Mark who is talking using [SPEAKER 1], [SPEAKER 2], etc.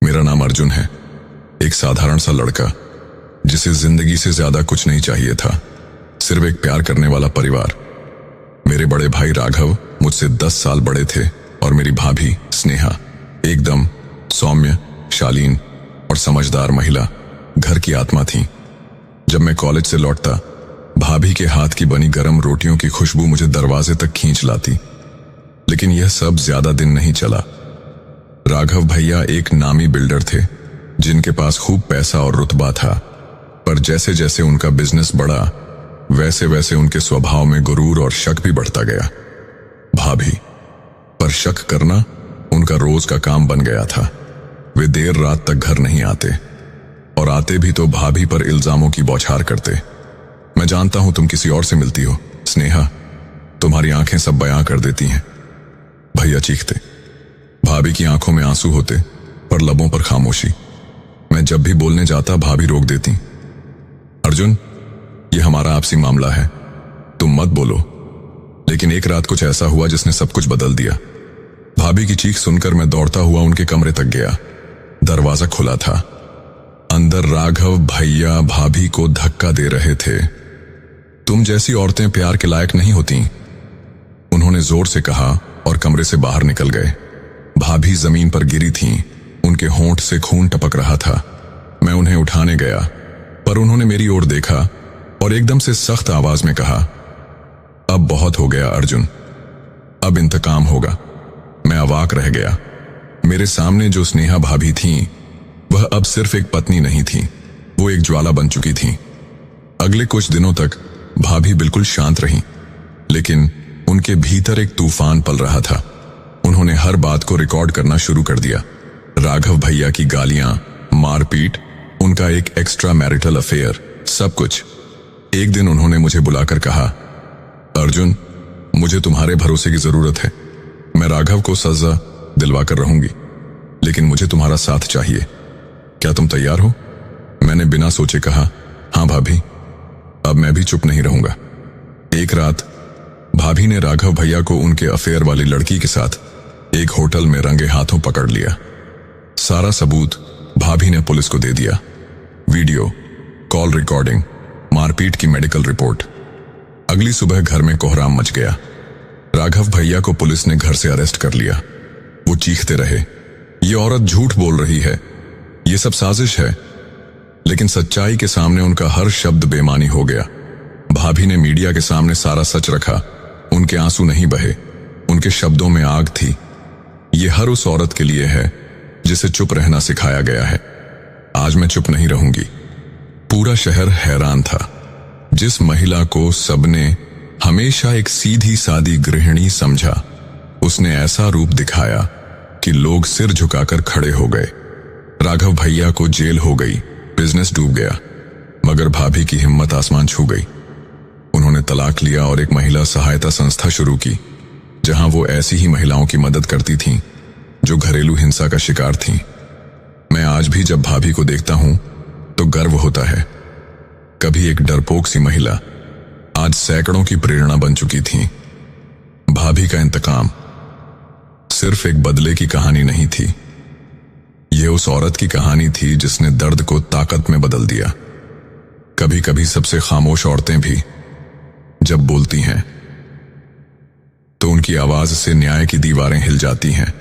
[SPEAKER 1] मेरा नाम अर्जुन है। एक साधारण सा लड़का जिसे जिंदगी से ज्यादा कुछ नहीं चाहिए था, सिर्फ एक प्यार करने वाला परिवार। मेरे बड़े भाई राघव मुझसे 10 साल बड़े थे और मेरी भाभी स्नेहा एकदम सौम्य, शालीन और समझदार महिला, घर की आत्मा थी। जब मैं कॉलेज से लौटता, भाभी के हाथ की बनी गरम रोटियों की खुशबू मुझे दरवाजे तक खींच लाती। लेकिन यह सब ज्यादा दिन नहीं चला। राघव भैया एक नामी बिल्डर थे जिनके पास खूब पैसा और रुतबा था, पर जैसे जैसे उनका बिजनेस बढ़ा, वैसे वैसे उनके स्वभाव में गुरूर और शक भी बढ़ता गया। भाभी पर शक करना उनका रोज का काम बन गया था। वे देर रात तक घर नहीं आते, और आते भी तो भाभी पर इल्जामों की बौछार करते। मैं जानता हूं तुम किसी और से मिलती हो स्नेहा, तुम्हारी आंखें सब बयां कर देती हैं, भैया चीखते। भाभी की आंखों में आंसू होते पर लबों पर खामोशी। मैं जब भी बोलने जाता, भाभी रोक देती। अर्जुन, ये हमारा आपसी मामला है, तुम मत बोलो। लेकिन एक रात कुछ ऐसा हुआ जिसने सब कुछ बदल दिया। भाभी की चीख सुनकर मैं दौड़ता हुआ उनके कमरे तक गया। दरवाजा खुला था। अंदर राघव भैया भाभी को धक्का दे रहे थे। तुम जैसी औरतें प्यार के लायक नहीं होती, उन्होंने जोर से कहा और कमरे से बाहर निकल गए। भाभी जमीन पर गिरी थीं, उनके होंठ से खून टपक रहा था। मैं उन्हें उठाने गया, पर उन्होंने मेरी ओर देखा और एकदम से सख्त आवाज में कहा, अब बहुत हो गया अर्जुन, अब इंतकाम होगा। मैं अवाक रह गया। मेरे सामने जो स्नेहा भाभी थीं, वह अब सिर्फ एक पत्नी नहीं थी, वो एक ज्वाला बन चुकी थीं। अगले कुछ दिनों तक भाभी बिल्कुल शांत रहीं, लेकिन उनके भीतर एक तूफान पल रहा था। उन्होंने हर बात को रिकॉर्ड करना शुरू कर दिया। राघव भैया की गालियां, मारपीट, उनका एक एक्स्ट्रा मैरिटल अफेयर, सब कुछ। एक दिन उन्होंने मुझे बुलाकर कहा, अर्जुन, मुझे तुम्हारे भरोसे की जरूरत है। मैं राघव को सजा दिलवाकर रहूंगी, लेकिन मुझे तुम्हारा साथ चाहिए। क्या तुम तैयार हो? मैंने बिना सोचे कहा, हां भाभी। अब मैं भी चुप नहीं रहूंगा। एक रात भाभी ने राघव भैया को उनके अफेयर वाली लड़की के साथ एक होटल में रंगे हाथों पकड़ लिया। सारा सबूत भाभी ने पुलिस को दे दिया। वीडियो, कॉल रिकॉर्डिंग, मारपीट की मेडिकल रिपोर्ट। अगली सुबह घर में कोहराम मच गया। राघव भैया को पुलिस ने घर से अरेस्ट कर लिया। वो चीखते रहे, ये औरत झूठ बोल रही है, ये सब साजिश है। लेकिन सच्चाई के सामने उनका हर शब्द बेमानी हो गया। भाभी ने मीडिया के सामने सारा सच रखा। उनके आंसू नहीं बहे, उनके शब्दों में आग थी। ये हर उस औरत के लिए है जिसे चुप रहना सिखाया गया है। आज मैं चुप नहीं रहूंगी। पूरा शहर हैरान था। जिस महिला को सबने हमेशा एक सीधी सादी गृहिणी समझा, उसने ऐसा रूप दिखाया कि लोग सिर झुकाकर खड़े हो गए। राघव भैया को जेल हो गई, बिजनेस डूब गया, मगर भाभी की हिम्मत आसमान छू गई। उन्होंने तलाक लिया और एक महिला सहायता संस्था शुरू की, जहां वो ऐसी ही महिलाओं की मदद करती थीं जो घरेलू हिंसा का शिकार थीं। मैं आज भी जब भाभी को देखता हूं तो गर्व होता है। कभी एक डरपोक सी महिला आज सैकड़ों की प्रेरणा बन चुकी थी। भाभी का इंतकाम सिर्फ एक बदले की कहानी नहीं थी, यह उस औरत की कहानी थी जिसने दर्द को ताकत में बदल दिया। कभी कभी सबसे खामोश औरतें भी जब बोलती हैं तो उनकी आवाज से न्याय की दीवारें हिल जाती हैं।